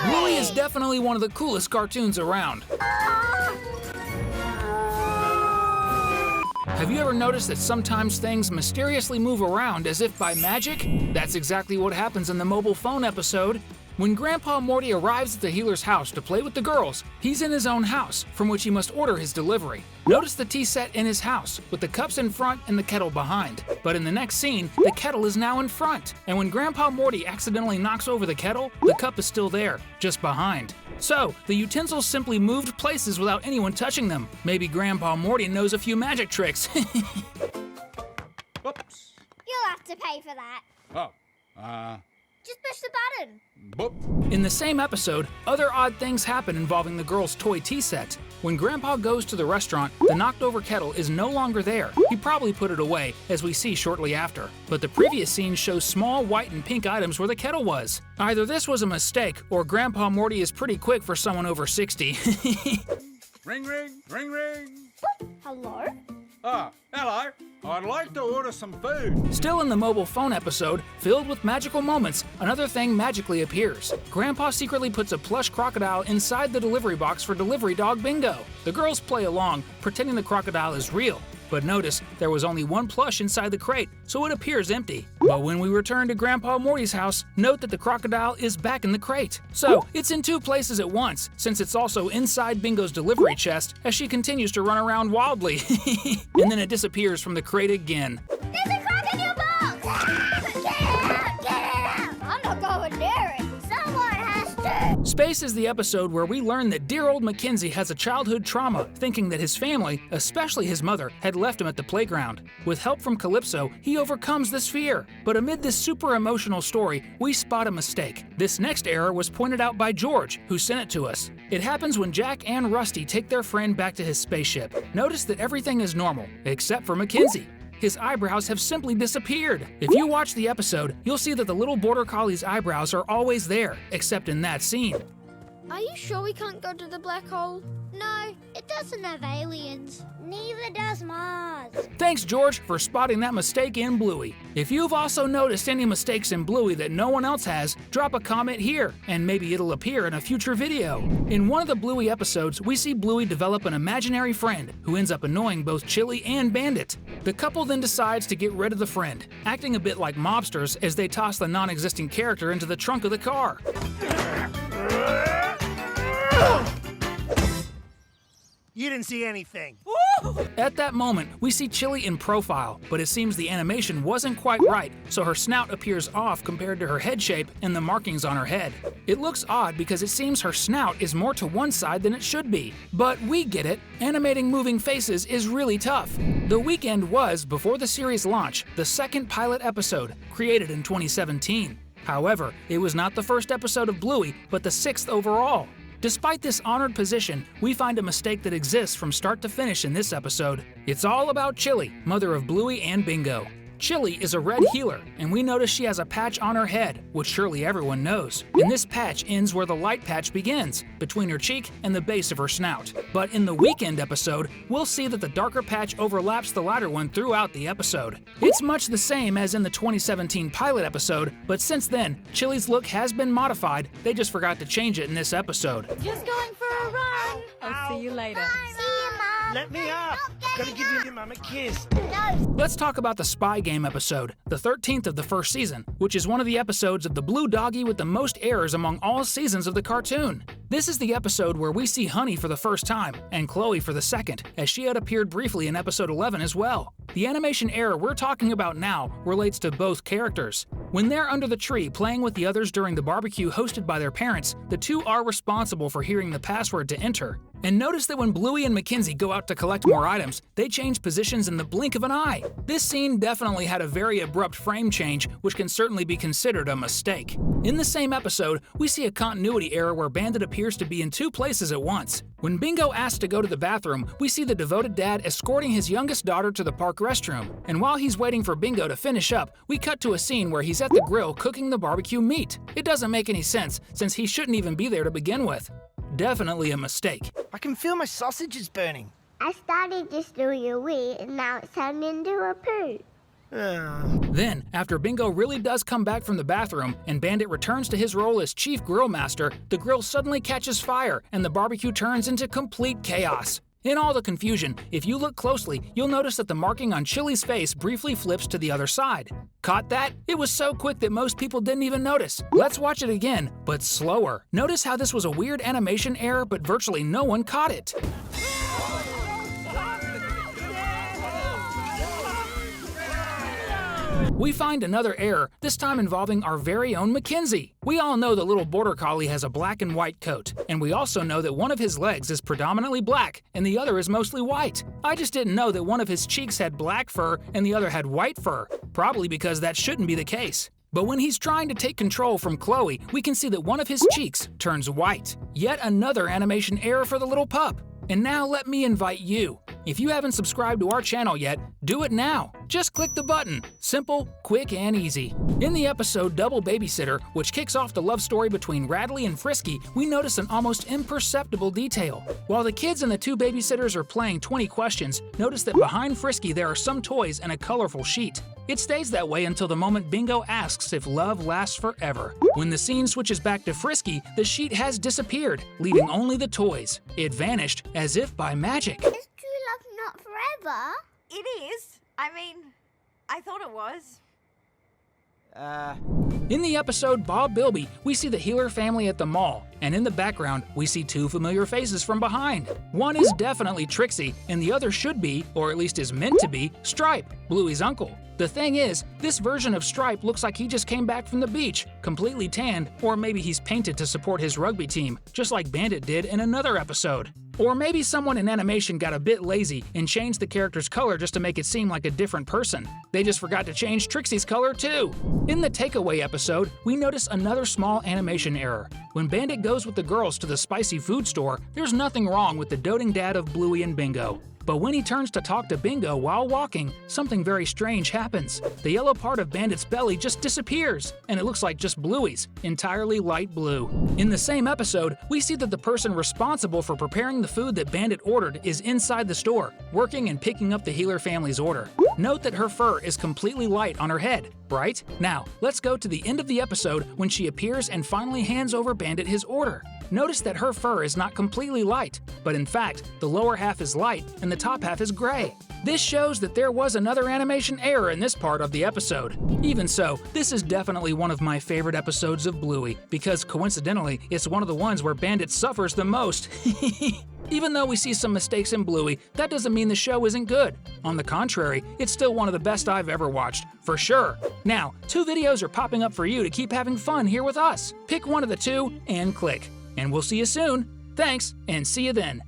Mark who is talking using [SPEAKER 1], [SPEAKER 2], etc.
[SPEAKER 1] Bluey is definitely one of the coolest cartoons around. Have you ever noticed that sometimes things mysteriously move around as if by magic? That's exactly what happens in the mobile phone episode. When Grandpa Morty arrives at the healer's house to play with the girls, he's in his own house, from which he must order his delivery. Notice the tea set in his house, with the cups in front and the kettle behind. But in the next scene, the kettle is now in front. And when Grandpa Morty accidentally knocks over the kettle, the cup is still there, just behind. So, the utensils simply moved places without anyone touching them. Maybe Grandpa Morty knows a few magic tricks.
[SPEAKER 2] Oops.
[SPEAKER 3] You'll have to pay for that.
[SPEAKER 2] Oh,
[SPEAKER 3] Just push the button.
[SPEAKER 2] boop.
[SPEAKER 1] In the same episode, other odd things happen involving the girls' toy tea set. When Grandpa goes to the restaurant, the knocked-over kettle is no longer there. He probably put it away, as we see shortly after. But the previous scene shows small white and pink items where the kettle was. Either this was a mistake, or Grandpa Morty is pretty quick for someone over 60.
[SPEAKER 2] Ring, ring, ring, ring.
[SPEAKER 3] Hello?
[SPEAKER 2] Ah, hello. I'd like to order some food.
[SPEAKER 1] Still in the mobile phone episode, filled with magical moments, another thing magically appears. Grandpa secretly puts a plush crocodile inside the delivery box for delivery dog Bingo. The girls play along, pretending the crocodile is real. But notice, there was only one plush inside the crate, so it appears empty. But when we return to Grandpa Morty's house, note that the crocodile is back in the crate. So, it's in two places at once, since it's also inside Bingo's delivery chest as she continues to run around wildly. And then it disappears from the crate again.
[SPEAKER 3] There's a croc in your box! Get it out! Get it out! I'm not going near it. Someone has to.
[SPEAKER 1] Space is the episode where we learn that dear old Mackenzie has a childhood trauma, thinking that his family, especially his mother, had left him at the playground. With help from Calypso, he overcomes this fear. But amid this super emotional story, we spot a mistake. This next error was pointed out by George, who sent it to us. It happens when Jack and Rusty take their friend back to his spaceship. Notice that everything is normal, except for Mackenzie. His eyebrows have simply disappeared. If you watch the episode, you'll see that the little border collie's eyebrows are always there, except in that scene.
[SPEAKER 3] Are you sure we can't go to the black hole? No, it doesn't have aliens. Neither does Mars.
[SPEAKER 1] Thanks, George, for spotting that mistake in Bluey. If you've also noticed any mistakes in Bluey that no one else has, drop a comment here, and maybe it'll appear in a future video. In one of the Bluey episodes, we see Bluey develop an imaginary friend who ends up annoying both Chile and Bandit. The couple then decides to get rid of the friend, acting a bit like mobsters as they toss the non-existent character into the trunk of the car.
[SPEAKER 4] You didn't see anything.
[SPEAKER 1] At that moment, we see Chili in profile, but it seems the animation wasn't quite right, so her snout appears off compared to her head shape and the markings on her head. It looks odd because it seems her snout is more to one side than it should be. But we get it, animating moving faces is really tough. The Weekend was, before the series launch, the second pilot episode, created in 2017. However, it was not the first episode of Bluey, but the sixth overall. Despite this honored position, we find a mistake that exists from start to finish in this episode. It's all about Chili, mother of Bluey and Bingo. Chili is a red healer, and we notice she has a patch on her head, which surely everyone knows. And this patch ends where the light patch begins, between her cheek and the base of her snout. But in the Weekend episode, we'll see that the darker patch overlaps the lighter one throughout the episode. It's much the same as in the 2017 pilot episode, but since then, Chili's look has been modified, they just forgot to change it in this episode.
[SPEAKER 3] Just going for a run.
[SPEAKER 5] I'll see you later.
[SPEAKER 3] See you, Mom.
[SPEAKER 4] Let me up. I'm gonna give your mom a kiss.
[SPEAKER 3] No.
[SPEAKER 1] Let's talk about the Spy Game episode, the 13th of the first season, which is one of the episodes of the Blue Doggy with the most errors among all seasons of the cartoon. This is the episode where we see Honey for the first time, and Chloe for the second, as she had appeared briefly in episode 11 as well. The animation error we're talking about now relates to both characters. When they're under the tree playing with the others during the barbecue hosted by their parents, the two are responsible for hearing the password to enter. And notice that when Bluey and Mackenzie go out to collect more items, they change positions in the blink of an eye. This scene definitely had a very abrupt frame change, which can certainly be considered a mistake. In the same episode, we see a continuity error where Bandit appears to be in two places at once. When Bingo asks to go to the bathroom, we see the devoted dad escorting his youngest daughter to the park restroom. And while he's waiting for Bingo to finish up, we cut to a scene where he's at the grill cooking the barbecue meat. It doesn't make any sense, since he shouldn't even be there to begin with. Definitely a mistake.
[SPEAKER 4] I can feel my sausages burning.
[SPEAKER 3] I started just doing a wee, and now it's turned into a poo.
[SPEAKER 1] Then, after Bingo really does come back from the bathroom and Bandit returns to his role as Chief Grill Master, the grill suddenly catches fire and the barbecue turns into complete chaos. In all the confusion, if you look closely, you'll notice that the marking on Chili's face briefly flips to the other side. Caught that? It was so quick that most people didn't even notice. Let's watch it again, but slower. Notice how this was a weird animation error, but virtually no one caught it. We find another error, this time involving our very own Mackenzie. We all know the little border collie has a black and white coat, and we also know that one of his legs is predominantly black and the other is mostly white. I just didn't know that one of his cheeks had black fur and the other had white fur, probably because that shouldn't be the case. But when he's trying to take control from Chloe, we can see that one of his cheeks turns white. Yet another animation error for the little pup. And now let me invite you. If you haven't subscribed to our channel yet, do it now. Just click the button. Simple, quick, and easy. In the episode Double Babysitter, which kicks off the love story between Radley and Frisky, we notice an almost imperceptible detail. While the kids and the two babysitters are playing 20 questions, notice that behind Frisky there are some toys and a colorful sheet. It stays that way until the moment Bingo asks if love lasts forever. When the scene switches back to Frisky, the sheet has disappeared, leaving only the toys. It vanished as if by magic.
[SPEAKER 3] Is true love not forever?
[SPEAKER 5] It is. I mean, I thought it was.
[SPEAKER 1] In the episode Bob Bilby, we see the Healer family at the mall, and in the background, we see two familiar faces from behind. One is definitely Trixie, and the other should be, or at least is meant to be, Stripe, Bluey's uncle. The thing is, this version of Stripe looks like he just came back from the beach, completely tanned, or maybe he's painted to support his rugby team, just like Bandit did in another episode. Or maybe someone in animation got a bit lazy and changed the character's color just to make it seem like a different person. They just forgot to change Trixie's color too. In the takeaway episode, we notice another small animation error. When Bandit goes with the girls to the spicy food store, there's nothing wrong with the doting dad of Bluey and Bingo. But when he turns to talk to Bingo while walking, something very strange happens. The yellow part of Bandit's belly just disappears, and it looks like just Bluey's, entirely light blue. In the same episode, we see that the person responsible for preparing the food that Bandit ordered is inside the store, working and picking up the Healer family's order. Note that her fur is completely light on her head, right? Now, let's go to the end of the episode when she appears and finally hands over Bandit his order. Notice that her fur is not completely light, but in fact, the lower half is light and the top half is gray. This shows that there was another animation error in this part of the episode. Even so, this is definitely one of my favorite episodes of Bluey, because coincidentally, it's one of the ones where Bandit suffers the most. Even though we see some mistakes in Bluey, that doesn't mean the show isn't good. On the contrary, it's still one of the best I've ever watched, for sure. Now, 2 videos are popping up for you to keep having fun here with us. Pick one of the 2 and click. And we'll see you soon. Thanks, and see you then.